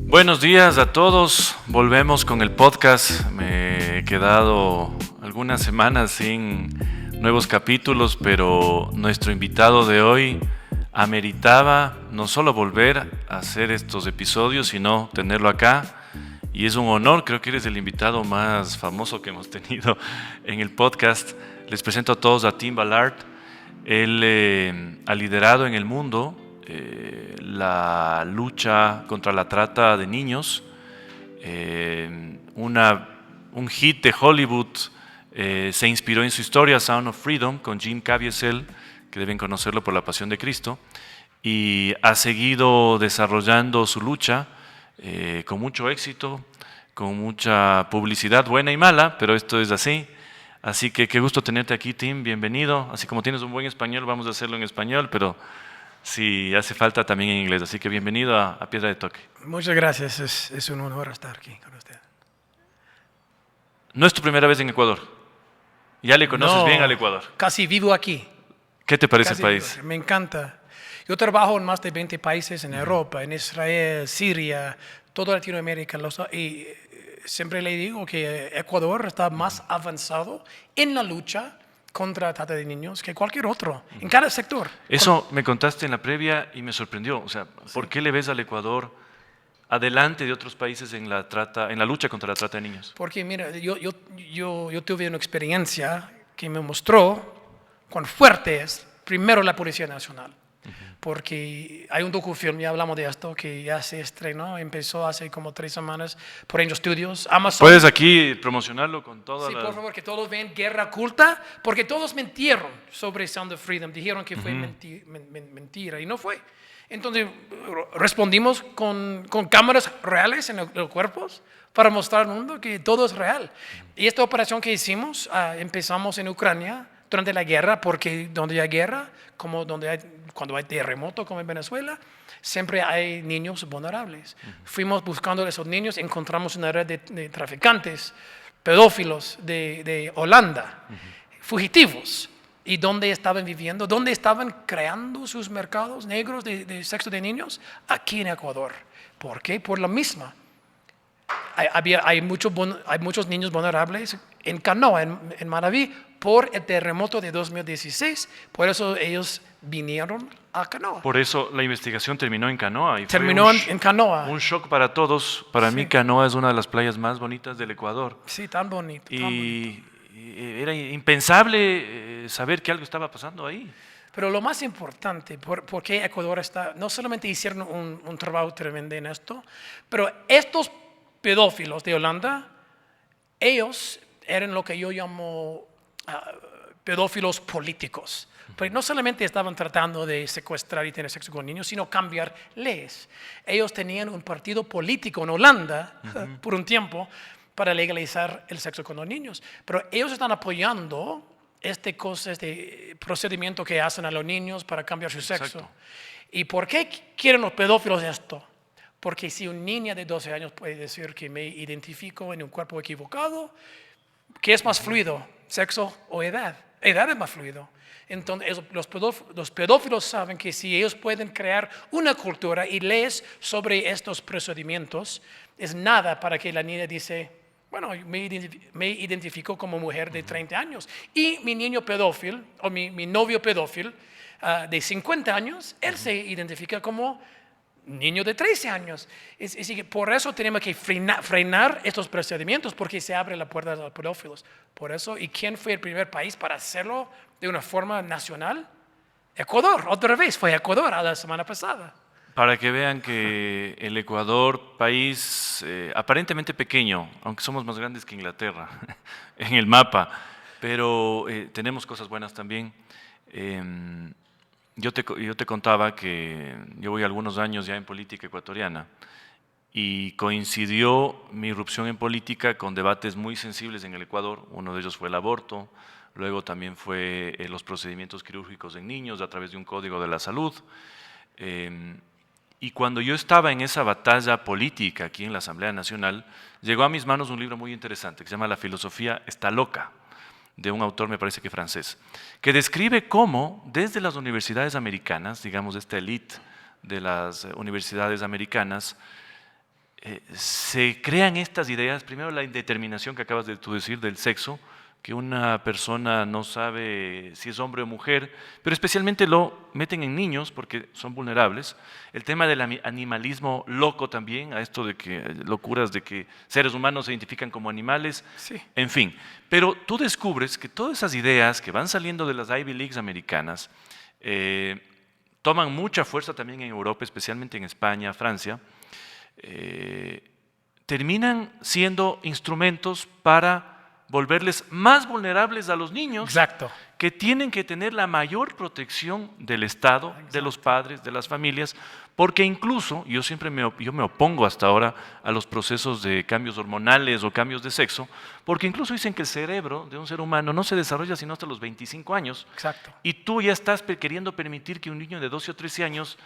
Buenos días a todos, volvemos con el podcast. Me he quedado algunas semanas sin nuevos capítulos, pero nuestro invitado de hoy ameritaba no solo volver a hacer estos episodios, sino tenerlo acá. Y es un honor, creo que eres el invitado más famoso que hemos tenido en el podcast. Les presento a todos a Tim Ballard. Él ha liderado en el mundo la lucha contra la trata de niños. Un hit de Hollywood se inspiró en su historia, Sound of Freedom, con Jim Caviezel, que deben conocerlo por La Pasión de Cristo, y ha seguido desarrollando su lucha con mucho éxito, con mucha publicidad buena y mala, pero esto es así. Así que qué gusto tenerte aquí, Tim, bienvenido. Así como tienes un buen español, vamos a hacerlo en español, pero si hace falta también en inglés. Así que bienvenido a Piedra de Toque. Muchas gracias, es un honor estar aquí con usted. No es tu primera vez en Ecuador. Ya le conoces bien al Ecuador. Casi vivo aquí. ¿Qué te parece el país? Me encanta. Yo trabajo en más de 20 países en Europa, en Israel, Siria, toda Latinoamérica. Y siempre le digo que Ecuador está más avanzado en la lucha contra la trata de niños que cualquier otro, en cada sector. Eso me contaste en la previa y me sorprendió. O sea, ¿por qué le ves al Ecuador adelante de otros países en la lucha contra la trata de niños? Porque mira, yo tuve una experiencia que me mostró cuán fuerte es primero la Policía Nacional. Porque hay un docufilm, ya hablamos de esto, que ya se estrenó, empezó hace como 3 semanas por Angel Studios, Amazon. ¿Puedes aquí promocionarlo con toda Sí, por favor, que todos vean Guerra Oculta, porque todos mintieron sobre Sound of Freedom, dijeron que fue mentira, y no fue. Entonces respondimos con cámaras reales en los cuerpos para mostrar al mundo que todo es real. Y esta operación que hicimos, empezamos en Ucrania durante la guerra, porque donde hay guerra, como cuando hay terremoto como en Venezuela, siempre hay niños vulnerables. Fuimos buscando a esos niños, encontramos una red de traficantes, pedófilos de Holanda, fugitivos. ¿Y dónde estaban viviendo? ¿Dónde estaban creando sus mercados negros de sexo de niños? Aquí en Ecuador. ¿Por qué? Por la misma. Hay muchos niños vulnerables en Canoa, en Manaví, por el terremoto de 2016. Por eso ellos vinieron a Canoa. Por eso la investigación terminó en Canoa. Y terminó en Canoa. Un shock para todos. Para mí Canoa es una de las playas más bonitas del Ecuador. Sí, tan bonito. Y era impensable saber que algo estaba pasando ahí. Pero lo más importante, porque Ecuador no solamente hicieron un trabajo tremendo en esto, pero estos pedófilos de Holanda, ellos eran lo que yo llamo pedófilos políticos. Porque no solamente estaban tratando de secuestrar y tener sexo con niños, sino cambiar leyes. Ellos tenían un partido político en Holanda por un tiempo para legalizar el sexo con los niños. Pero ellos están apoyando este procedimiento que hacen a los niños para cambiar su sexo. Exacto. ¿Y por qué quieren los pedófilos esto? Porque si una niña de 12 años puede decir que me identifico en un cuerpo equivocado, ¿qué es más fluido? ¿Sexo o edad? Edad es más fluido. Entonces los pedófilos saben que si ellos pueden crear una cultura y leyes sobre estos procedimientos, es nada para que la niña dice, bueno, me identifico como mujer de 30 años. Y mi niño pedófilo, o mi novio pedófilo de 50 años, él se identifica como niño de 13 años. Así que por eso tenemos que frenar estos procedimientos, porque se abre la puerta a los pedófilos. Por eso, ¿y quién fue el primer país para hacerlo de una forma nacional? Ecuador, otra vez, fue Ecuador a la semana pasada. Para que vean que el Ecuador, país aparentemente pequeño, aunque somos más grandes que Inglaterra en el mapa, pero tenemos cosas buenas también. Yo te contaba que yo voy algunos años ya en política ecuatoriana y coincidió mi irrupción en política con debates muy sensibles en el Ecuador. Uno de ellos fue el aborto, luego también fue los procedimientos quirúrgicos en niños a través de un código de la salud. Y cuando yo estaba en esa batalla política aquí en la Asamblea Nacional, llegó a mis manos un libro muy interesante que se llama La filosofía está loca, de un autor, me parece que francés, que describe cómo desde las universidades americanas, digamos esta élite de las universidades americanas, se crean estas ideas, primero la indeterminación que acabas de tú decir del sexo, que una persona no sabe si es hombre o mujer, pero especialmente lo meten en niños porque son vulnerables. El tema del animalismo loco también, a esto de que locuras de que seres humanos se identifican como animales, Sí. en fin. Pero tú descubres que todas esas ideas que van saliendo de las Ivy Leagues americanas toman mucha fuerza también en Europa, especialmente en España, Francia, terminan siendo instrumentos para volverles más vulnerables a los niños. Exacto. Que tienen que tener la mayor protección del Estado, de los padres, de las familias, porque incluso, yo siempre me opongo hasta ahora a los procesos de cambios hormonales o cambios de sexo, porque incluso dicen que el cerebro de un ser humano no se desarrolla sino hasta los 25 años, Exacto. y tú ya estás queriendo permitir que un niño de 12 o 13 años,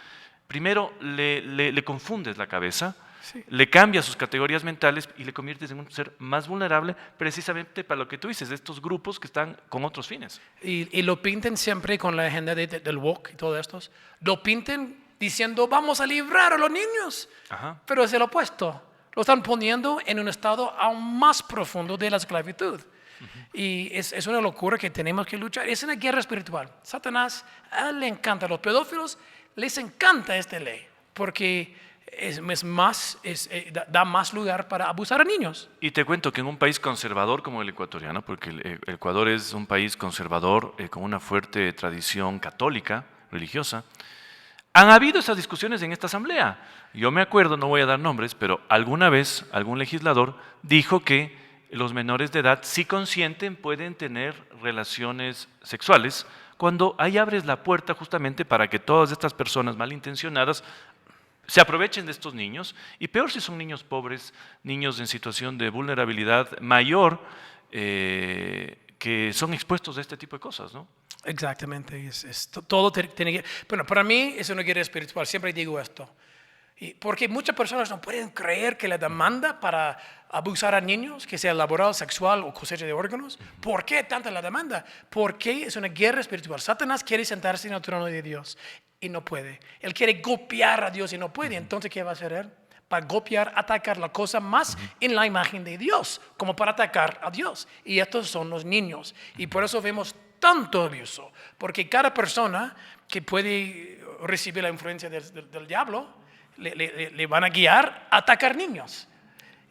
primero le confundes la cabeza, Sí. le cambias sus categorías mentales y le conviertes en un ser más vulnerable precisamente para lo que tú dices, de estos grupos que están con otros fines. Y lo pinten siempre con la agenda del woke y todo esto. Lo pinten diciendo, vamos a librar a los niños. Ajá. Pero es el opuesto. Lo están poniendo en un estado aún más profundo de la esclavitud. Y es una locura que tenemos que luchar. Es una guerra espiritual. Satanás, a él le encanta. A los pedófilos les encanta esta ley. Porque da más lugar para abusar a niños. Y te cuento que en un país conservador como el ecuatoriano, porque el Ecuador es un país conservador con una fuerte tradición católica, religiosa, han habido esas discusiones en esta asamblea. Yo me acuerdo, no voy a dar nombres, pero alguna vez algún legislador dijo que los menores de edad, si consienten, pueden tener relaciones sexuales, cuando ahí abres la puerta justamente para que todas estas personas malintencionadas se aprovechen de estos niños, y peor si son niños pobres, niños en situación de vulnerabilidad mayor, que son expuestos a este tipo de cosas, ¿no? Exactamente. Todo tiene que... Bueno, para mí es una guerra espiritual. Siempre digo esto. Porque muchas personas no pueden creer que la demanda para abusar a niños, que sea laboral, sexual o cosecha de órganos, ¿por qué tanta la demanda? Porque es una guerra espiritual. Satanás quiere sentarse en el trono de Dios y no puede. Él quiere golpear a Dios y no puede. Entonces, ¿qué va a hacer él? Para golpear, atacar la cosa más en la imagen de Dios, como para atacar a Dios. Y estos son los niños. Y por eso vemos tanto abuso. Porque cada persona que puede recibir la influencia del diablo, le van a guiar a atacar niños.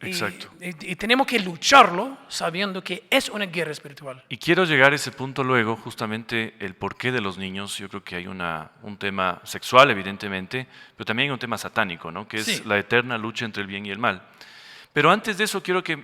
Exacto. Y tenemos que lucharlo sabiendo que es una guerra espiritual. Y quiero llegar a ese punto luego, justamente el porqué de los niños. Yo creo que hay un tema sexual, evidentemente, pero también hay un tema satánico, ¿no? Que es Sí. la eterna lucha entre el bien y el mal. Pero antes de eso quiero que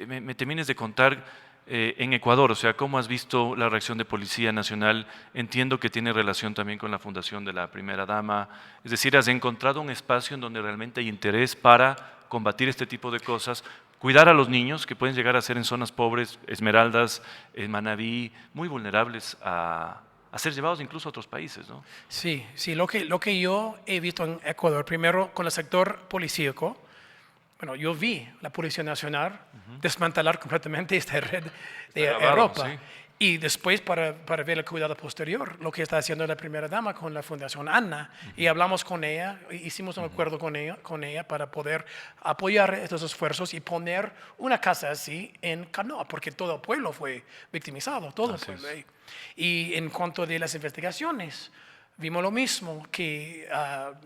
me termines de contar en Ecuador, o sea, cómo has visto la reacción de Policía Nacional. Entiendo que tiene relación también con la fundación de la primera dama, es decir, has encontrado un espacio en donde realmente hay interés para combatir este tipo de cosas, cuidar a los niños que pueden llegar a ser en zonas pobres, Esmeraldas, en Manabí, muy vulnerables a ser llevados incluso a otros países, ¿no? Sí, lo que yo he visto en Ecuador, primero con el sector policíaco. Bueno, yo vi la Policía Nacional desmantelar completamente esta red de grabado, Europa. sí. Y después para ver el cuidado posterior, lo que está haciendo la primera dama con la Fundación Anna. Y hablamos con ella, hicimos un acuerdo con ella para poder apoyar estos esfuerzos y poner una casa así en Canoa, porque todo el pueblo fue victimizado, todo el pueblo ahí. Y en cuanto de las investigaciones, vimos lo mismo, que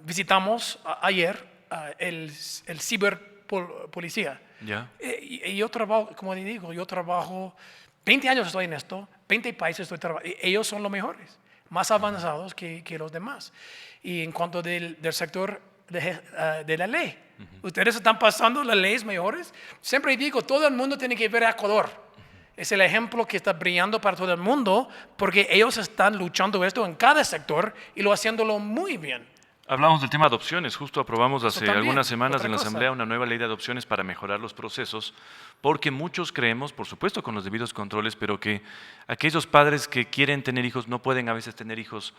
visitamos ayer el ciberpolicía. Ya. Y yo trabajo, como te digo, yo trabajo 20 años estoy en esto, 20 países estoy trabajando. Ellos son los mejores, más avanzados que los demás. Y en cuanto del sector de la ley, ustedes están pasando las leyes mejores. Siempre digo, todo el mundo tiene que ver a Ecuador. Es el ejemplo que está brillando para todo el mundo, porque ellos están luchando esto en cada sector y lo haciéndolo muy bien. Hablamos del tema de adopciones, justo aprobamos hace también, algunas semanas otra en la cosa. Asamblea una nueva ley de adopciones para mejorar los procesos, porque muchos creemos, por supuesto con los debidos controles, pero que aquellos padres que quieren tener hijos no pueden a veces tener hijos,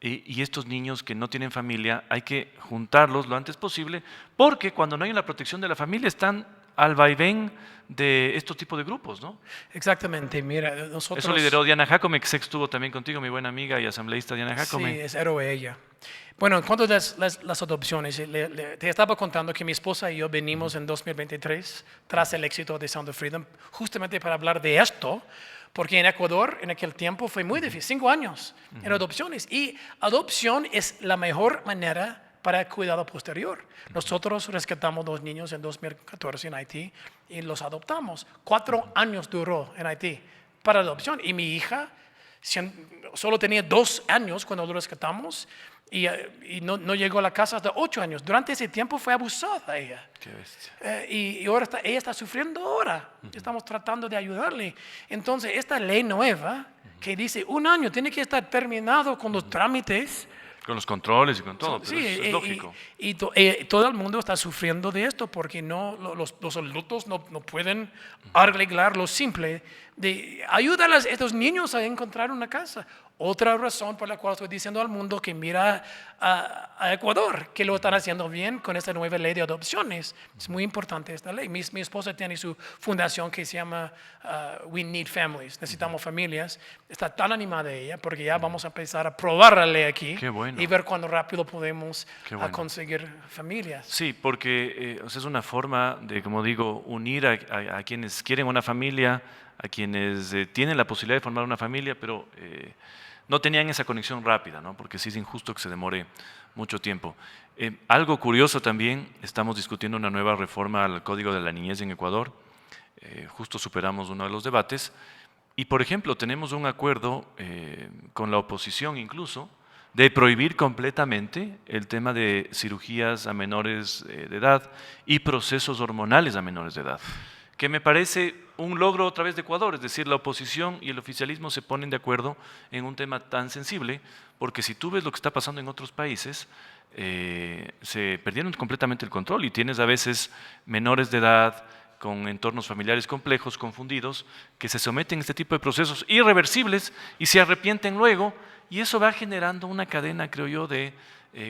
y estos niños que no tienen familia hay que juntarlos lo antes posible, porque cuando no hay la protección de la familia están al vaivén de estos tipos de grupos, ¿no? Exactamente, mira, nosotros... Eso lideró Diana Jacome, que sé que estuvo también contigo, mi buena amiga y asambleísta Diana Jacome. Sí, es héroe ella. Bueno, en cuanto a las adopciones, te estaba contando que mi esposa y yo venimos en 2023 tras el éxito de Sound of Freedom, justamente para hablar de esto, porque en Ecuador en aquel tiempo fue muy difícil, 5 años en adopciones, y adopción es la mejor manera para el cuidado posterior. Nosotros rescatamos 2 niños en 2014 en Haití y los adoptamos. 4 años duró en Haití para adopción, y mi hija solo tenía 2 años cuando lo rescatamos, y no llegó a la casa hasta 8 años. Durante ese tiempo fue abusada ella. Qué bestia. Y ahora ella está sufriendo ahora. Estamos tratando de ayudarle. Entonces, esta ley nueva que dice 1 año tiene que estar terminado con los trámites. Con los controles y con todo, pero Sí, es lógico. Y todo el mundo está sufriendo de esto porque los adultos no pueden arreglar lo simple de ayudar a estos niños a encontrar una casa. Otra razón por la cual estoy diciendo al mundo que mira a Ecuador, que lo están haciendo bien con esta nueva ley de adopciones. Es muy importante esta ley. Mi esposa tiene su fundación que se llama We Need Families, necesitamos familias. Está tan animada ella porque ya vamos a empezar a probar la ley aquí. Qué bueno. Y ver cuándo rápido podemos Qué bueno. conseguir familias. Sí, porque o sea, es una forma de, como digo, unir a quienes quieren una familia, a quienes tienen la posibilidad de formar una familia, pero no tenían esa conexión rápida, ¿no? Porque sí es injusto que se demore mucho tiempo. Algo curioso también, estamos discutiendo una nueva reforma al Código de la Niñez en Ecuador. Justo superamos uno de los debates. Y, por ejemplo, tenemos un acuerdo con la oposición incluso de prohibir completamente el tema de cirugías a menores de edad y procesos hormonales a menores de edad, que me parece un logro otra vez de Ecuador, es decir, la oposición y el oficialismo se ponen de acuerdo en un tema tan sensible, porque si tú ves lo que está pasando en otros países, se perdieron completamente el control y tienes a veces menores de edad con entornos familiares complejos, confundidos, que se someten a este tipo de procesos irreversibles y se arrepienten luego, y eso va generando una cadena, creo yo, de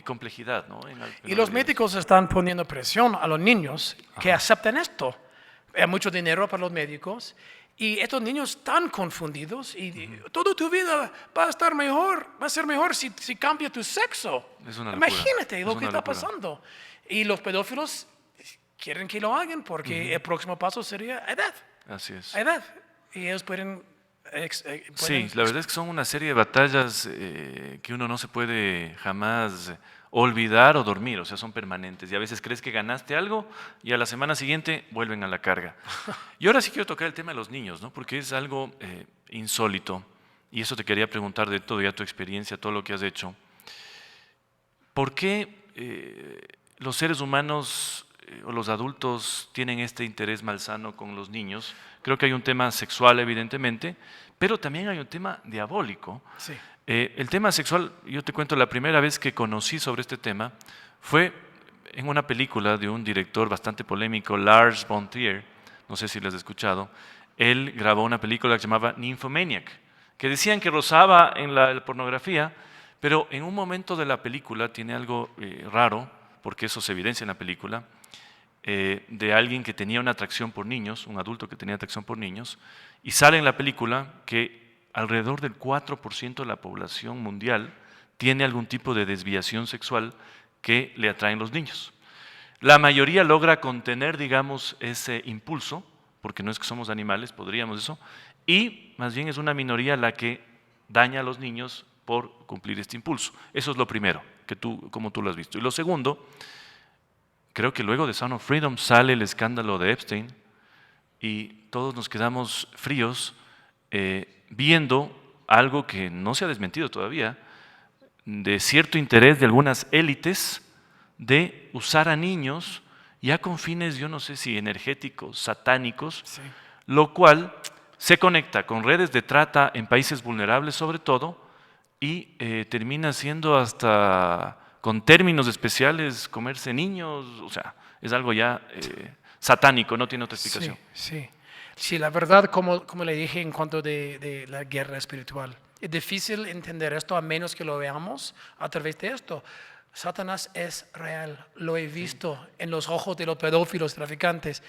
complejidad, ¿no? Y los médicos están poniendo presión a los niños que acepten esto. Hay mucho dinero para los médicos y estos niños están confundidos y toda tu vida va a estar mejor, va a ser mejor si cambia tu sexo. Es una locura. Imagínate Es lo que una está locura. pasando. Y los pedófilos quieren que lo hagan porque el próximo paso sería edad. Así es. Edad. Y ellos pueden... Sí, la verdad es que son una serie de batallas que uno no se puede jamás olvidar o dormir, o sea, son permanentes. Y a veces crees que ganaste algo y a la semana siguiente vuelven a la carga. Y ahora sí quiero tocar el tema de los niños, ¿no? Porque es algo insólito. Y eso te quería preguntar de todo, ya tu experiencia, todo lo que has hecho. ¿Por qué los seres humanos o los adultos tienen este interés malsano con los niños? Creo que hay un tema sexual, evidentemente, pero también hay un tema diabólico. Sí. El tema sexual, yo te cuento, la primera vez que conocí sobre este tema fue en una película de un director bastante polémico, Lars von Trier, no sé si lo has escuchado. Él grabó una película que se llamaba Nymphomaniac, que decían que rozaba en la pornografía, pero en un momento de la película tiene algo raro, porque eso se evidencia en la película, de alguien que tenía una atracción por niños, un adulto que tenía atracción por niños, y sale en la película que alrededor del 4% de la población mundial tiene algún tipo de desviación sexual que le atraen los niños. La mayoría logra contener, digamos, ese impulso, porque no es que somos animales, podríamos eso, y más bien es una minoría la que daña a los niños por cumplir este impulso. Eso es lo primero, como tú lo has visto. Y lo segundo, creo que luego de Sound of Freedom sale el escándalo de Epstein y todos nos quedamos fríos viendo algo que no se ha desmentido todavía, de cierto interés de algunas élites de usar a niños ya con fines, yo no sé si energéticos, satánicos, Sí. lo cual se conecta con redes de trata en países vulnerables sobre todo y termina siendo hasta con términos especiales comerse niños, o sea, es algo ya satánico, no tiene otra explicación. Sí. Sí, la verdad, como le dije en cuanto de la guerra espiritual, es difícil entender esto a menos que lo veamos a través de esto. Satanás es real, lo he visto en los ojos de los pedófilos traficantes.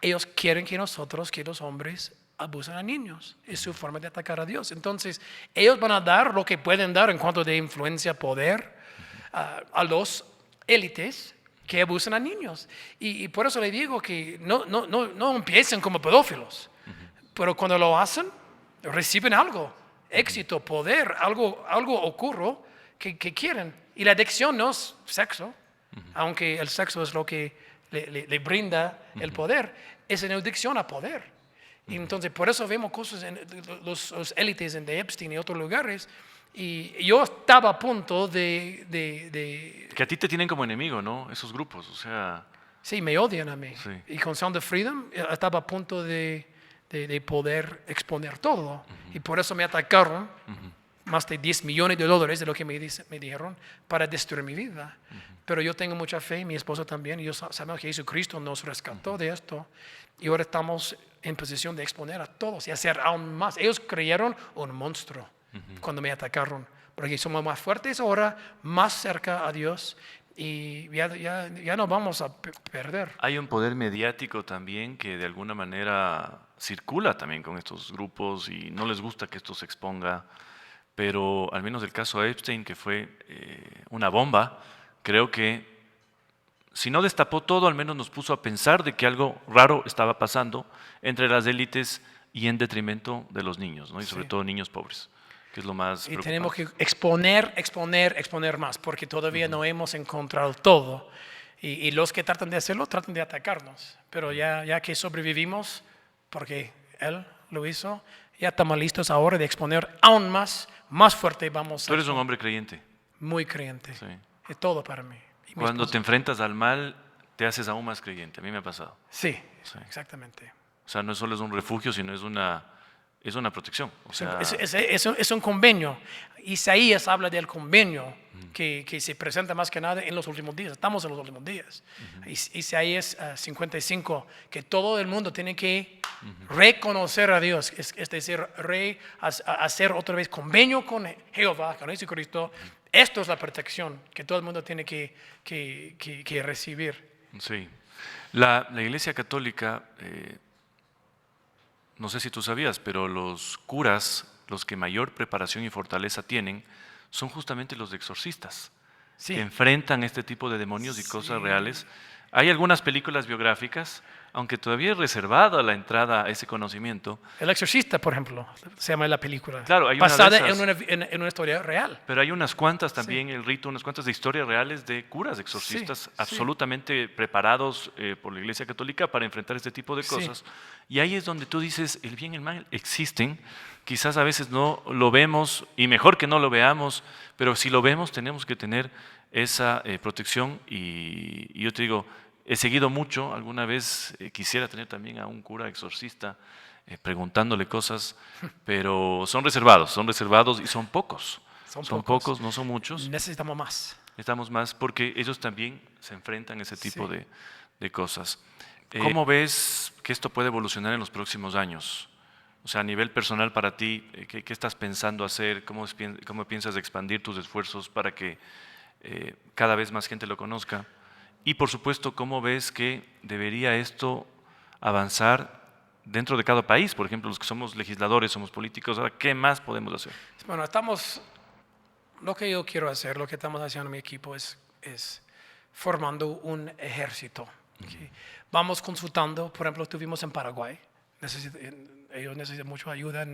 ellos quieren que nosotros, que los hombres, abusen a niños. Es su forma de atacar a Dios. Entonces, ellos van a dar lo que pueden dar en cuanto de influencia, poder, a los élites que abusan a niños. Y por eso le digo que no empiecen como pedófilos, pero cuando lo hacen, reciben algo, éxito, poder, algo ocurre que quieren. Y la adicción no es sexo, aunque el sexo es lo que le brinda el poder, es una adicción a poder. Y entonces por eso vemos cosas en los élites de Epstein y otros lugares. Y yo estaba a punto de Que a ti te tienen como enemigo, ¿no? Esos grupos, o sea... Sí, me odian a mí. Sí. Y con Sound of Freedom estaba a punto de poder exponer todo. Y por eso me atacaron más de $10 millones de lo que me dijeron para destruir mi vida. Pero yo tengo mucha fe, mi esposo también, y yo sabemos que Jesucristo nos rescató de esto. Y ahora estamos en posición de exponer a todos y hacer aún más. Ellos creyeron un monstruo cuando me atacaron, porque somos más fuertes ahora, más cerca a Dios, y ya no vamos a perder. Hay un poder mediático también que de alguna manera circula también con estos grupos y no les gusta que esto se exponga, pero al menos el caso Epstein, que fue una bomba, creo que si no destapó todo, al menos nos puso a pensar de que algo raro estaba pasando entre las élites y en detrimento de los niños, ¿no? Y sobre todo niños pobres, que es lo más Y preocupante. tenemos que exponer más, porque todavía no hemos encontrado todo. Y los que tratan de hacerlo, tratan de atacarnos. Pero ya que sobrevivimos, porque Él lo hizo, ya estamos listos ahora de exponer aún más fuerte vamos a... Tú eres un hombre creyente. Muy creyente. Sí. Es todo para mí. Y mi Cuando esposa. te enfrentas al mal, te haces aún más creyente. A mí me ha pasado. Sí, Sí. exactamente. O sea, no solo es un refugio, sino es una protección. O sea, Es un convenio. Isaías habla del convenio que se presenta más que nada en los últimos días. Estamos en los últimos días. Isaías 55, que todo el mundo tiene que reconocer a Dios, es decir, hacer otra vez convenio con Jehová, con Jesucristo. Esto es la protección que todo el mundo tiene que recibir. sí. La Iglesia Católica, no sé si tú sabías, pero los curas, los que mayor preparación y fortaleza tienen, son justamente los exorcistas, Sí. que enfrentan este tipo de demonios y cosas reales. Hay algunas películas biográficas, aunque todavía es reservada la entrada a ese conocimiento, El Exorcista, por ejemplo, se llama la película. Claro, hay una de basada esas. en una historia real. pero hay unas cuantas también, el rito, unas cuantas de historias reales de curas exorcistas Sí, sí. absolutamente preparados por la Iglesia Católica para enfrentar este tipo de Sí. cosas. Y ahí es donde tú dices, el bien y el mal existen, quizás a veces no lo vemos, y mejor que no lo veamos, pero si lo vemos tenemos que tener esa protección. Y yo te digo, he seguido mucho, alguna vez quisiera tener también a un cura exorcista preguntándole cosas, pero son reservados y son pocos. Son pocos, no son muchos. Necesitamos más. Necesitamos más porque ellos también se enfrentan a ese tipo Sí. de cosas. ¿Cómo ves que esto puede evolucionar en los próximos años? O sea, a nivel personal para ti, ¿qué estás pensando hacer? ¿Cómo piensas expandir tus esfuerzos para que cada vez más gente lo conozca? Y por supuesto, ¿cómo ves que debería esto avanzar dentro de cada país? Por ejemplo, los que somos legisladores, somos políticos, ahora, ¿qué más podemos hacer? Bueno, lo que yo quiero hacer, lo que estamos haciendo en mi equipo es formando un ejército. ¿Okay? Vamos consultando, por ejemplo, estuvimos en Paraguay, ellos necesitan mucha ayuda en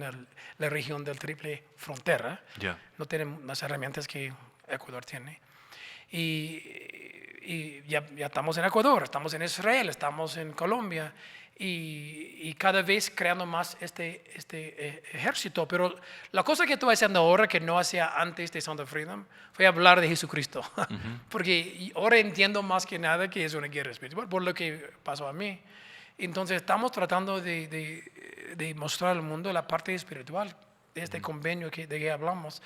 la región del triple frontera, Ya. no tienen las herramientas que Ecuador tiene. Y ya estamos en Ecuador, estamos en Israel, estamos en Colombia y cada vez creando más este ejército. Pero la cosa que estoy haciendo ahora que no hacía antes de Sound of Freedom fue hablar de Jesucristo. Porque ahora entiendo más que nada que es una guerra espiritual por lo que pasó a mí. Entonces estamos tratando de mostrar al mundo la parte espiritual de este convenio de que hablamos.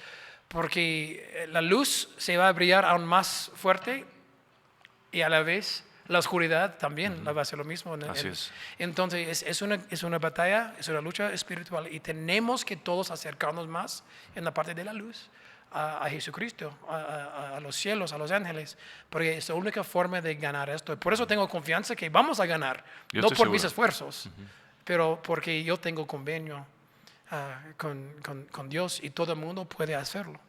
Porque la luz se va a brillar aún más fuerte y a la vez la oscuridad también va a ser lo mismo. Así es. Entonces es una batalla, es una lucha espiritual y tenemos que todos acercarnos más en la parte de la luz a Jesucristo, a los cielos, a los ángeles, porque es la única forma de ganar esto. Por eso tengo confianza que vamos a ganar, Yo no estoy por seguro. mis esfuerzos, pero porque yo tengo convenio con Dios y todo el mundo puede hacerlo.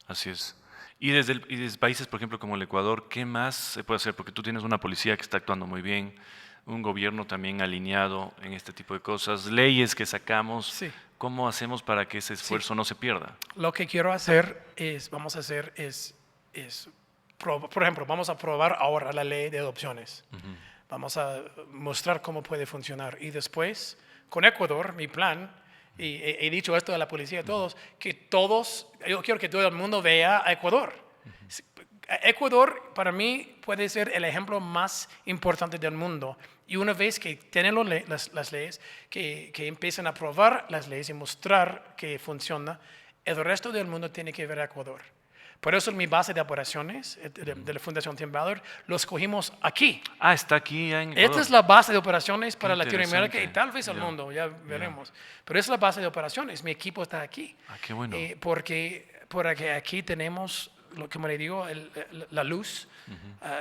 Así es. Y desde países, por ejemplo, como el Ecuador, ¿qué más se puede hacer? Porque tú tienes una policía que está actuando muy bien, un gobierno también alineado en este tipo de cosas, leyes que sacamos. Sí. ¿Cómo hacemos para que ese esfuerzo no se pierda? Lo que quiero hacer por ejemplo, vamos a probar ahora la ley de adopciones. Vamos a mostrar cómo puede funcionar. Y después, con Ecuador, mi plan, y he dicho esto a la policía, a todos, yo quiero que todo el mundo vea a Ecuador. Ecuador, para mí, puede ser el ejemplo más importante del mundo. Y una vez que tienen las leyes, que empiecen a probar las leyes y mostrar que funciona, el resto del mundo tiene que ver a Ecuador. Por eso mi base de operaciones de la Fundación Tim Ballard lo escogimos aquí. Ah, está aquí en Ecuador. Esta es la base de operaciones para Qué Latinoamérica y interesante. tal vez el mundo, ya veremos. Pero esa es la base de operaciones. Mi equipo está aquí. Ah, qué bueno. Porque aquí tenemos, como le digo, la luz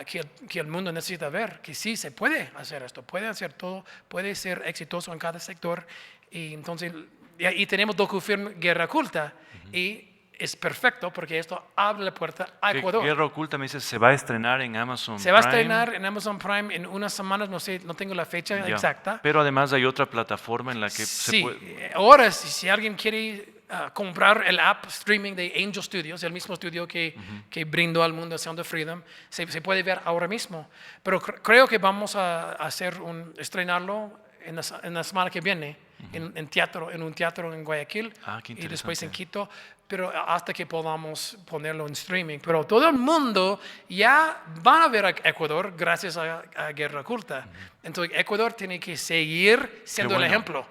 que el mundo necesita ver, que sí se puede hacer esto, puede hacer todo, puede ser exitoso en cada sector. Y entonces, y tenemos DocuFilm Guerra Oculta y es perfecto porque esto abre la puerta a Ecuador. Guerra Oculta, me dices, se va a estrenar en Amazon Se va a Prime. estrenar en Amazon Prime en unas semanas, no sé, no tengo la fecha Ya. exacta. Pero además hay otra plataforma en la que se Sí, puede... ahora si alguien quiere comprar el app streaming de Angel Studios, el mismo estudio que brindó al mundo Sound of Freedom, se puede ver ahora mismo. Pero creo que vamos a estrenarlo en la semana que viene en un teatro en Guayaquil Ah, qué y después en interesante. Quito, pero hasta que podamos ponerlo en streaming. Pero todo el mundo ya van a ver a Ecuador gracias a Guerra Oculta. Entonces Ecuador tiene que seguir siendo bueno. el ejemplo.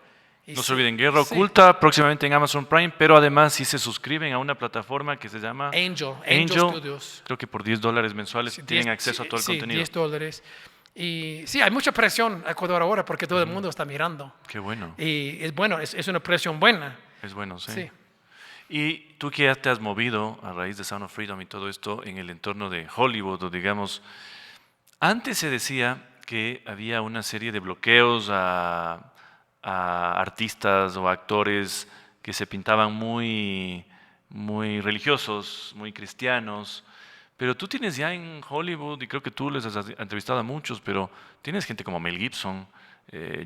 Y No sí, se olviden, Guerra sí. Oculta, próximamente en Amazon Prime, pero además si se suscriben a una plataforma que se llama Angel Studios. creo que por $10 mensuales Sí, tienen 10, acceso a todo el sí, contenido. $10. Y sí, hay mucha presión a Ecuador ahora porque todo el mundo está mirando. Qué bueno, Y es bueno, es una presión buena. es bueno, sí. Sí. Y tú que ya te has movido a raíz de Sound of Freedom y todo esto en el entorno de Hollywood, o digamos, antes se decía que había una serie de bloqueos a artistas o actores que se pintaban muy religiosos, muy cristianos. Pero tú tienes ya en Hollywood, y creo que tú les has entrevistado a muchos, pero tienes gente como Mel Gibson,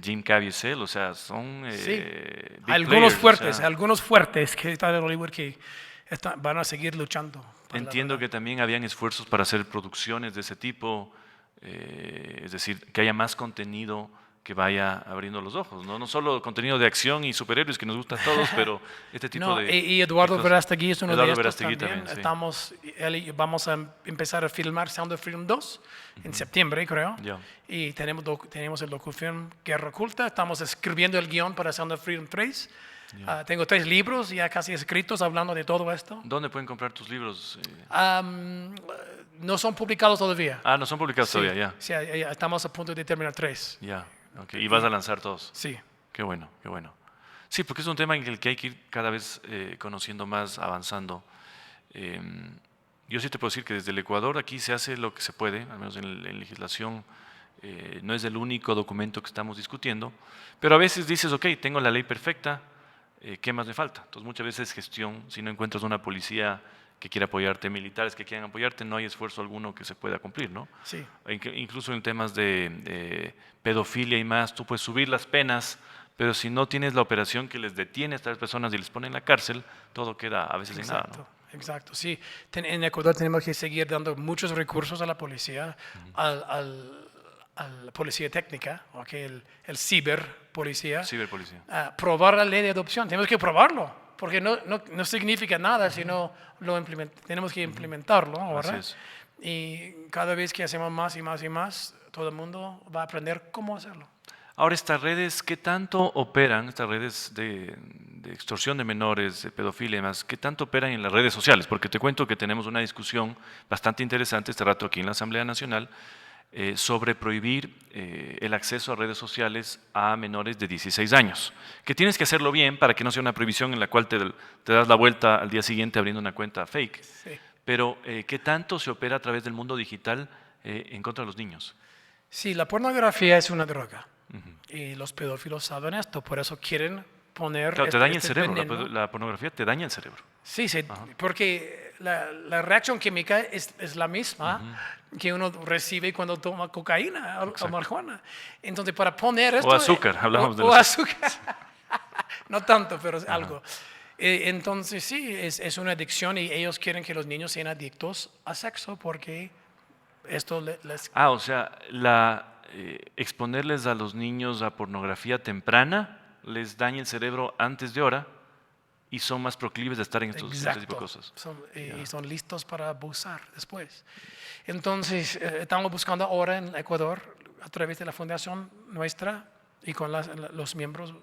Jim Caviezel, o sea, son Sí. big Algunos players, o sea, algunos fuertes que están en Hollywood que van a seguir luchando. por la entiendo verdad. que también habían esfuerzos para hacer producciones de ese tipo, es decir, que haya más contenido que vaya abriendo los ojos, ¿no? No solo contenido de acción y superhéroes que nos gusta a todos, pero este tipo No, de... y Eduardo de cosas. Verástegui es uno Eduardo de estos Verástegui también. también, sí. Él y yo vamos a empezar a filmar Sound of Freedom 2 en septiembre, creo. Ya. Y tenemos el docufilm Guerra Oculta. Estamos escribiendo el guión para Sound of Freedom 3. Tengo 3 libros ya casi escritos hablando de todo esto. ¿Dónde pueden comprar tus libros? No son publicados todavía. No son publicados Sí, todavía, ya. sí, ya estamos a punto de terminar 3. Ya, ok. Y vas a lanzar todos. Sí. Qué bueno, qué bueno. Sí, porque es un tema en el que hay que ir cada vez conociendo más, avanzando. Yo sí te puedo decir que desde el Ecuador aquí se hace lo que se puede, al menos en legislación. No es el único documento que estamos discutiendo, pero a veces dices, ok, tengo la ley perfecta, ¿qué más me falta? Entonces muchas veces gestión, si no encuentras una policía que quiera apoyarte, militares que quieran apoyarte, no hay esfuerzo alguno que se pueda cumplir, ¿no? Sí. Incluso en temas de pedofilia y más, tú puedes subir las penas, pero si no tienes la operación que les detiene a estas personas y les pone en la cárcel, todo queda a veces en nada, Exacto, ¿no? exacto. Sí, en Ecuador tenemos que seguir dando muchos recursos a la policía, a la policía técnica, okay, el ciberpolicía. Ciberpolicía. Probar la ley de adopción. Tenemos que probarlo, porque no significa nada si no tenemos que implementarlo ahora. Así es. Y cada vez que hacemos más y más y más, todo el mundo va a aprender cómo hacerlo. Ahora, estas redes, ¿qué tanto operan, estas redes de extorsión de menores, de pedofilia y demás, qué tanto operan en las redes sociales? Porque te cuento que tenemos una discusión bastante interesante este rato aquí en la Asamblea Nacional sobre prohibir el acceso a redes sociales a menores de 16 años. Que tienes que hacerlo bien para que no sea una prohibición en la cual te das la vuelta al día siguiente abriendo una cuenta fake. Sí. Pero, ¿qué tanto se opera a través del mundo digital en contra de los niños? Sí, la pornografía es una droga. Y los pedófilos saben esto, por eso quieren poner Claro, te daña el cerebro, veneno. la pornografía te daña el cerebro. Sí, sí, porque la reacción química es la misma que uno recibe cuando toma cocaína o marihuana. Entonces, para poner esto... O azúcar, hablamos de o azúcar. azúcar. No tanto, pero algo. Entonces, sí, es una adicción y ellos quieren que los niños sean adictos a sexo porque esto les... O sea, exponerles a los niños a pornografía temprana les daña el cerebro antes de hora y son más proclives de estar en este tipo de cosas. Y son listos para abusar después. Entonces, estamos buscando ahora en Ecuador, a través de la fundación nuestra y con los miembros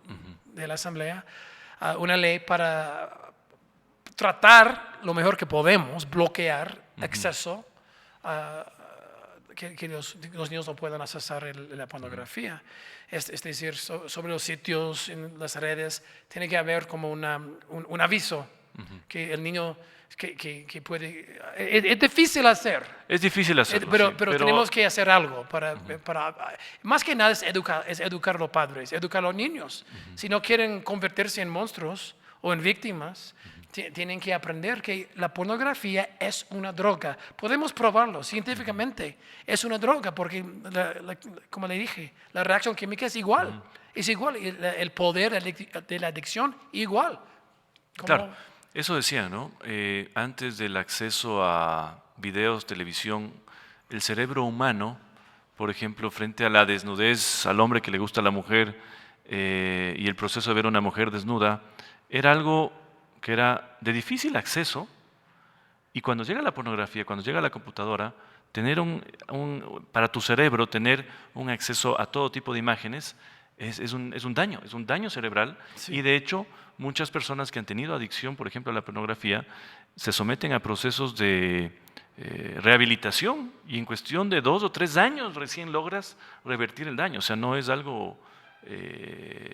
de la Asamblea, una ley para tratar lo mejor que podemos, bloquear acceso a que los niños no puedan accesar la pornografía. Es decir, sobre los sitios, en las redes, tiene que haber como un aviso que el niño que puede... Es difícil hacer. Es difícil hacerlo, pero tenemos que hacer algo para más que nada es educar a los padres, educar a los niños. Si no quieren convertirse en monstruos o en víctimas, tienen que aprender que la pornografía es una droga. Podemos probarlo científicamente. Es una droga porque, como le dije, la reacción química es igual. Es igual. Y el poder de la adicción igual. Claro, eso decía, ¿no? Antes del acceso a videos, televisión, el cerebro humano, por ejemplo, frente a la desnudez, al hombre que le gusta a la mujer y el proceso de ver a una mujer desnuda, era algo que era de difícil acceso, y cuando llega la pornografía, cuando llega la computadora, tener para tu cerebro tener un acceso a todo tipo de imágenes es un daño cerebral. Sí. Y de hecho muchas personas que han tenido adicción, por ejemplo, a la pornografía, se someten a procesos de rehabilitación y en cuestión de 2 o 3 años recién logras revertir el daño. O sea, no es algo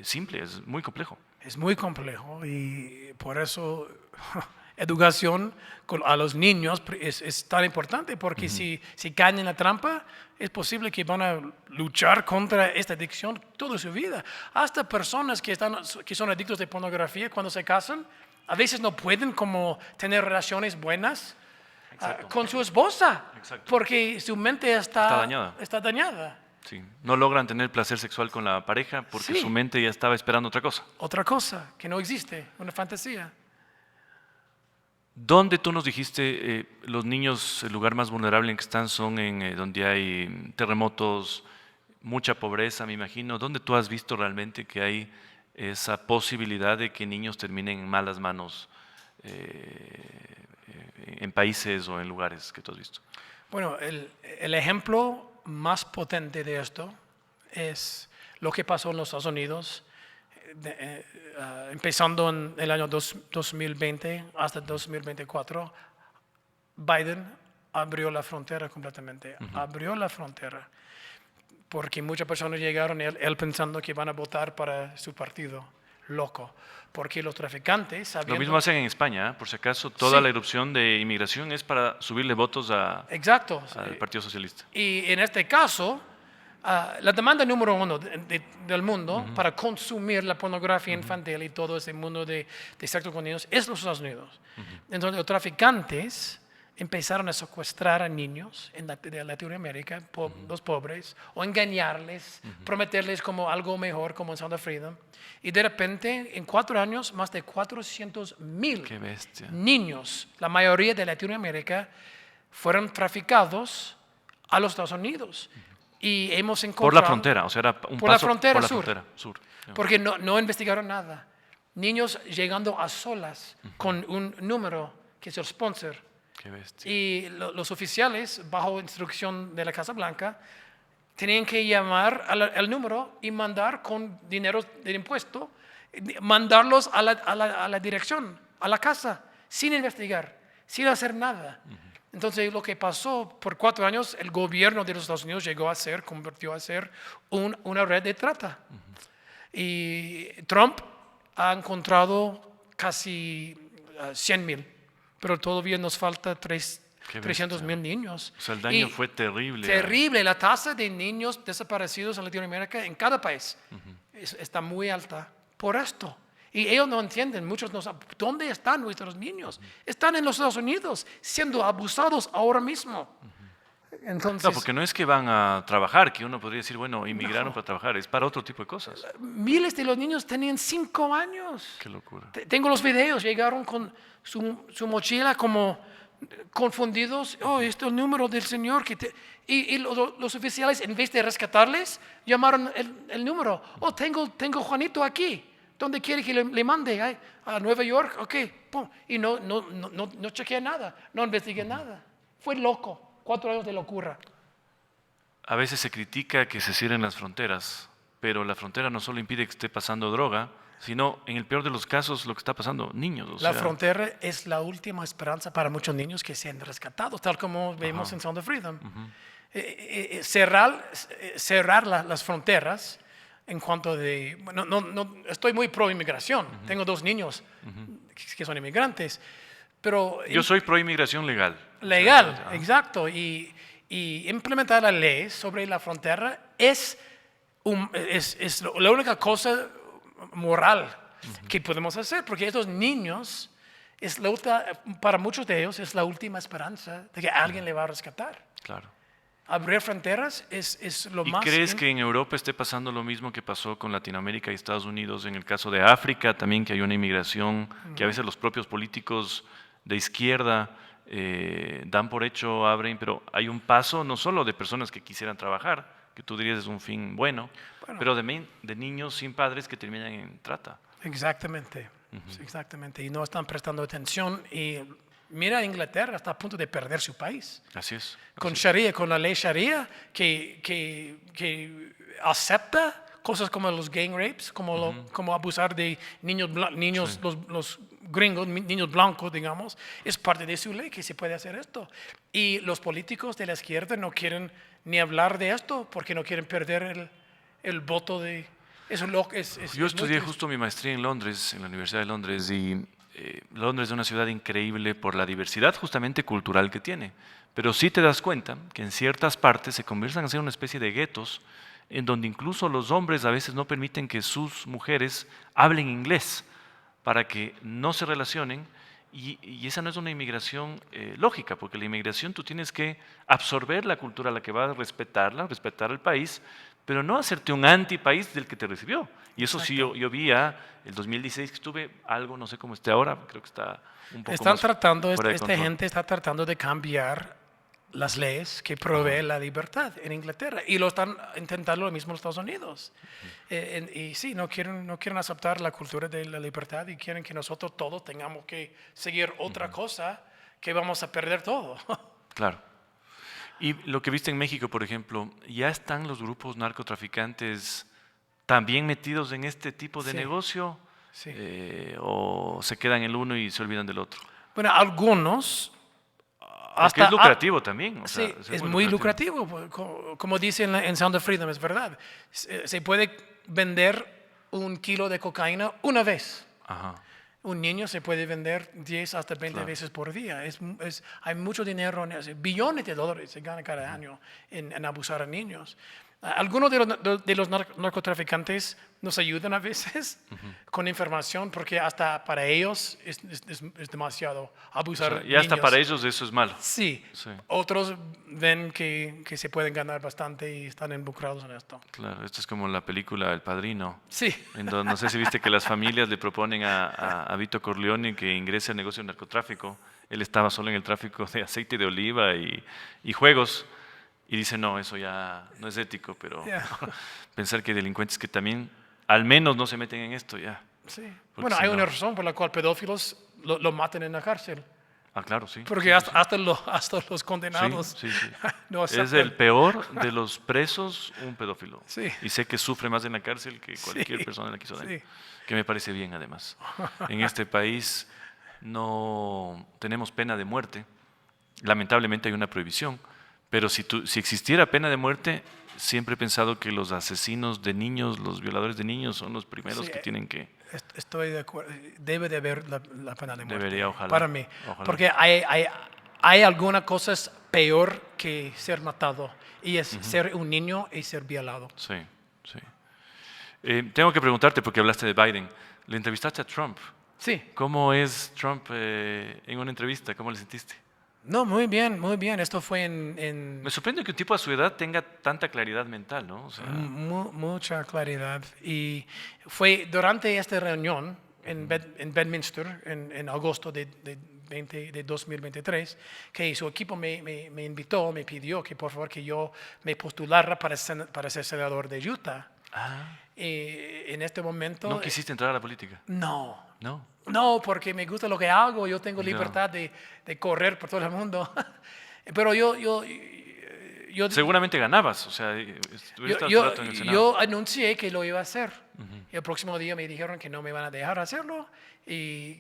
simple, es muy complejo. Es muy complejo y por eso educación a los niños es tan importante porque si caen en la trampa es posible que van a luchar contra esta adicción toda su vida. Hasta personas que son adictos de pornografía cuando se casan a veces no pueden como tener relaciones buenas con su esposa. Exacto. Porque su mente está dañada. Sí, no logran tener placer sexual con la pareja porque su mente ya estaba esperando otra cosa. Otra cosa que no existe, una fantasía. ¿Dónde tú nos dijiste los niños, el lugar más vulnerable en que están son en donde hay terremotos, mucha pobreza, me imagino? ¿Dónde tú has visto realmente que hay esa posibilidad de que niños terminen en malas manos en países o en lugares que tú has visto? Bueno, el ejemplo más potente de esto es lo que pasó en los Estados Unidos, empezando en el año 2020 hasta 2024. Biden abrió la frontera completamente, abrió la frontera, porque muchas personas llegaron, él pensando que van a votar para su partido, loco, porque los traficantes sabiendo... Lo mismo hacen en España, por si acaso, toda la erupción de inmigración es para subirle votos al Partido Socialista. Y en este caso, la demanda número 1 del mundo para consumir la pornografía infantil y todo ese mundo de sexo con niños es los Estados Unidos. Entonces los traficantes empezaron a secuestrar a niños de Latinoamérica, los pobres, o engañarles, prometerles como algo mejor, como en Sound of Freedom. Y de repente, en 4 años, más de 400,000 niños, la mayoría de Latinoamérica, fueron traficados a los Estados Unidos. Y hemos encontrado... Por la frontera, o sea, era un paso por la frontera sur. Porque no investigaron nada. Niños llegando a solas con un número que es el sponsor. Qué bestia. Y los oficiales, bajo instrucción de la Casa Blanca, tenían que llamar al número y mandar con dinero de impuesto, mandarlos a la dirección, a la casa, sin investigar, sin hacer nada. Entonces, lo que pasó por 4 años, el gobierno de los Estados Unidos convirtió a ser una red de trata. Y Trump ha encontrado casi 100,000, pero todavía nos falta 300,000 niños. O sea, el daño fue terrible. Terrible. La tasa de niños desaparecidos en Latinoamérica, en cada país, está muy alta por esto. Y ellos no entienden, muchos no saben, ¿dónde están nuestros niños? Están en los Estados Unidos, siendo abusados ahora mismo. Entonces, No, porque no es que van a trabajar, que uno podría decir, bueno, inmigraron para trabajar, es para otro tipo de cosas. miles de los niños tenían 5 años. Qué locura. Tengo los videos, llegaron con su mochila como confundidos. Oh, este es el número del señor. Y los oficiales, en vez de rescatarles, llamaron el número. Oh, tengo Juanito aquí. ¿Dónde quiere que le mande? Ay, a Nueva York, ok. Pum. Y no chequeé nada, no investigué nada. Fue loco, 4 años de locura. A veces se critica que se cierren las fronteras, pero la frontera no solo impide que esté pasando droga, sino, en el peor de los casos, lo que está pasando, niños. La frontera es la última esperanza para muchos niños que sean rescatados, tal como vemos en Sound of Freedom. Cerrar las fronteras en cuanto de... No, estoy muy pro inmigración. Tengo 2 niños que son inmigrantes, pero... Yo soy pro inmigración legal. Legal, exacto. Y implementar la ley sobre la frontera es la única cosa moral que podemos hacer, porque estos niños, para muchos de ellos, es la última esperanza de que alguien le va a rescatar. Claro. Abrir fronteras es lo más... ¿Y crees que en Europa esté pasando lo mismo que pasó con Latinoamérica y Estados Unidos? En el caso de África también, que hay una inmigración que a veces los propios políticos de izquierda dan por hecho, abren, pero hay un paso no solo de personas que quisieran trabajar, que tú dirías es un fin bueno, pero de niños sin padres que terminan en trata. Exactamente, exactamente. Y no están prestando atención. Y mira, Inglaterra está a punto de perder su país. Así es. Con Sharia, con la ley Sharia, que acepta cosas como los gang rapes, como abusar de niños Sí. los gringos, niños blancos, digamos, es parte de su ley que se puede hacer esto. Y los políticos de la izquierda no quieren ni hablar de esto porque no quieren perder el voto de... Yo estudié justo mi maestría en Londres, en la Universidad de Londres, y Londres es una ciudad increíble por la diversidad justamente cultural que tiene. Pero sí te das cuenta que en ciertas partes se convierten a ser una especie de guetos en donde incluso los hombres a veces no permiten que sus mujeres hablen inglés para que no se relacionen, y esa no es una inmigración lógica, porque la inmigración tú tienes que absorber la cultura a la que vas a respetarla, respetar el país, pero no hacerte un antipaís del que te recibió. Y eso sí, yo vi el 2016 que estuve algo, no sé cómo esté ahora, creo que está un poco Están más tratando, fuera de esta control. gente está tratando de cambiar las leyes que proveen la libertad en Inglaterra, y lo están intentando lo mismo en Estados Unidos. Y sí, no quieren aceptar la cultura de la libertad y quieren que nosotros todos tengamos que seguir otra cosa, que vamos a perder todo. Claro. Y lo que viste en México, por ejemplo, ¿ya están los grupos narcotraficantes también metidos en este tipo de Sí. negocio? Sí. ¿O se quedan en el uno y se olvidan del otro? Bueno, algunos... Porque es lucrativo también. O sea, Sí, es muy lucrativo. Como dice en Sound of Freedom, es verdad. Se puede vender 1 kilo de cocaína una vez. Ajá. Un niño se puede vender 10 hasta 20 veces por día. Hay mucho dinero, billones de dólares se gana cada año en abusar a niños. Algunos de los narcotraficantes nos ayudan a veces con información, porque hasta para ellos es demasiado abusar O a sea, y hasta niños. para ellos eso es malo. Sí. Sí. Otros ven que se pueden ganar bastante y están involucrados en esto. Claro, esto es como la película El Padrino. Sí. En donde, no sé si viste que las familias le proponen a Vito Corleone que ingrese al negocio del narcotráfico. Él estaba solo en el tráfico de aceite de oliva y juegos. Y dice, no, eso ya no es ético, pero Yeah. pensar que hay delincuentes que también al menos no se meten en esto ya. Sí. Porque Bueno, si hay no- una razón por la cual pedófilos lo matan en la cárcel. Ah, claro, sí. Porque Sí, hasta los condenados sí, sí. no Es aceptan. el peor de los presos, un pedófilo. Sí. Y sé que sufre más en la cárcel que cualquier Sí, persona en la que hizo daño. sí. Que me parece bien, además. En este país no tenemos pena de muerte. lamentablemente hay una prohibición, pero si existiera pena de muerte, siempre he pensado que los asesinos de niños, los violadores de niños son los primeros que tienen que... Estoy de acuerdo. Debe de haber la pena de muerte. Debería, ojalá. Para mí. Ojalá. Porque hay algunas cosas peor que ser matado. Y es ser un niño y ser violado. Sí, sí. Tengo que preguntarte, porque hablaste de Biden. ¿Le entrevistaste a Trump? Sí. ¿Cómo es Trump en una entrevista? ¿Cómo le sentiste? No, muy bien, muy bien. Esto fue en Me sorprende que un tipo a su edad tenga tanta claridad mental, ¿no? O sea, mucha claridad. Y fue durante esta reunión en Bedminster en agosto de 2023 que su equipo me invitó, me pidió que por favor que yo me postulara para ser senador de Utah. En este momento... ¿No quisiste entrar a la política? No. No. No, porque me gusta lo que hago, yo tengo libertad de correr por todo el mundo. Pero yo seguramente ganabas, o sea, estuviste al rato en el Senado. yo anuncié que lo iba a hacer. Y el próximo día me dijeron que no me van a dejar hacerlo y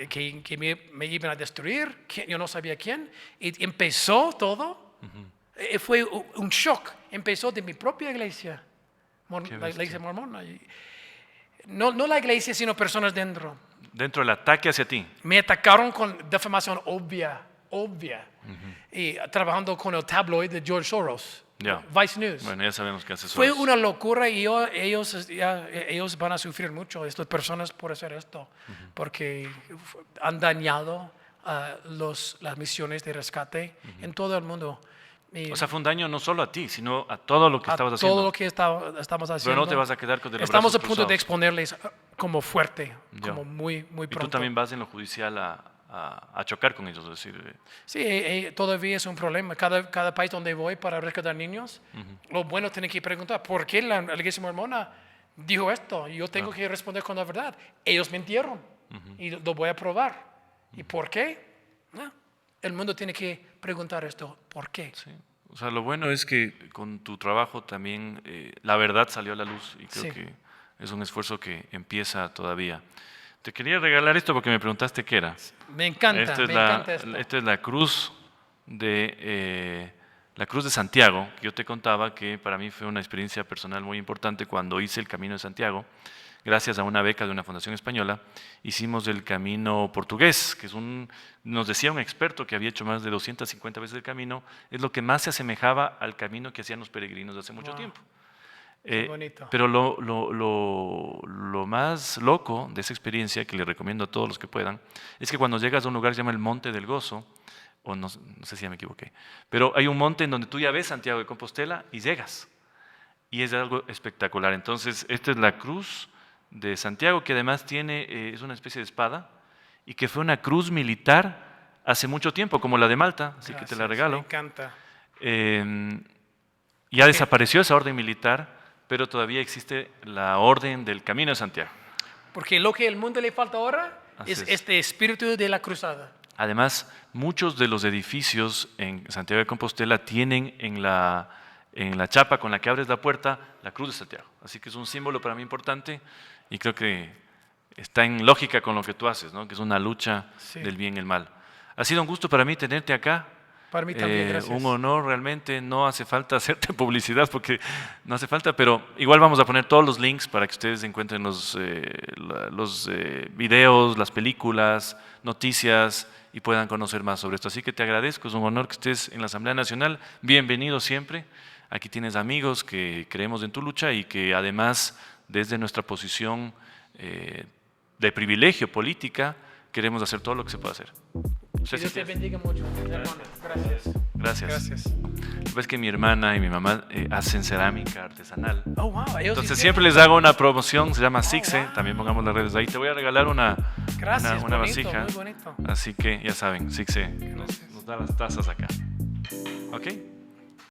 que me iban a destruir, que yo no sabía quién. Y empezó todo. Fue un shock. Empezó de mi propia iglesia, la iglesia mormona. No la iglesia, sino personas dentro. Dentro del ataque hacia ti. Me atacaron con defamación obvia. Y trabajando con el tabloid de George Soros, Vice News. Bueno, ya sabemos qué hace Soros. Fue una locura y ellos van a sufrir mucho, estas personas, por hacer esto, porque han dañado las misiones de rescate en todo el mundo. O sea, fue un daño no solo a ti, sino a todo lo que estabas haciendo. Todo lo que estamos haciendo. Pero no te vas a quedar con los Estamos a brazos punto de cruzados. exponerles como fuerte, como muy pronto. Y tú también vas en lo judicial a chocar con ellos, es decir... Sí, todavía es un problema. Cada país donde voy para rescatar niños, lo bueno tiene que preguntar, ¿por qué la iglesia mormona dijo esto? Y yo tengo que responder con la verdad. Ellos mintieron y lo voy a probar. ¿Y por qué? El mundo tiene que preguntar esto, ¿por qué? Sí. O sea, lo bueno es que con tu trabajo también la verdad salió a la luz y creo que es un esfuerzo que empieza todavía. Te quería regalar esto porque me preguntaste qué era. Me encanta, encanta esto. Esta es la cruz de Santiago, que yo te contaba que para mí fue una experiencia personal muy importante cuando hice el Camino de Santiago. Gracias a una beca de una fundación española, hicimos el camino portugués, que nos decía un experto que había hecho más de 250 veces el camino, es lo que más se asemejaba al camino que hacían los peregrinos de hace mucho tiempo. Bonito. Pero lo más loco de esa experiencia, que le recomiendo a todos los que puedan, es que cuando llegas a un lugar que se llama el Monte del Gozo, o no sé si ya me equivoqué, pero hay un monte en donde tú ya ves Santiago de Compostela y llegas. Y es algo espectacular. Entonces, esta es la cruz de Santiago, que además es una especie de espada, y que fue una cruz militar hace mucho tiempo, como la de Malta, así que te la regalo. Me encanta. Ya desapareció esa orden militar, pero todavía existe la orden del Camino de Santiago. Porque lo que al mundo le falta ahora es este espíritu de la cruzada. Además, muchos de los edificios en Santiago de Compostela tienen en la chapa con la que abres la puerta la cruz de Santiago. Así que es un símbolo para mí importante y creo que está en lógica con lo que tú haces, ¿no? Que es una lucha del bien y el mal. Ha sido un gusto para mí tenerte acá. Para mí también, gracias. Un honor, realmente. No hace falta hacerte publicidad porque no hace falta, pero igual vamos a poner todos los links para que ustedes encuentren los videos, las películas, noticias y puedan conocer más sobre esto. Así que te agradezco, es un honor que estés en la Asamblea Nacional. Bienvenido siempre. Aquí tienes amigos que creemos en tu lucha y que además desde nuestra posición de privilegio política queremos hacer todo lo que se pueda hacer. Que Dios te bendiga mucho, hermanos. Gracias. Gracias. Ves que mi hermana y mi mamá hacen cerámica artesanal. Oh, wow. Entonces siempre les hago una promoción, se llama Sixe, también pongamos las redes ahí. Te voy a regalar una vasija. Muy bonito. Así que ya saben, Sixe nos da las tazas acá. ¿Ok?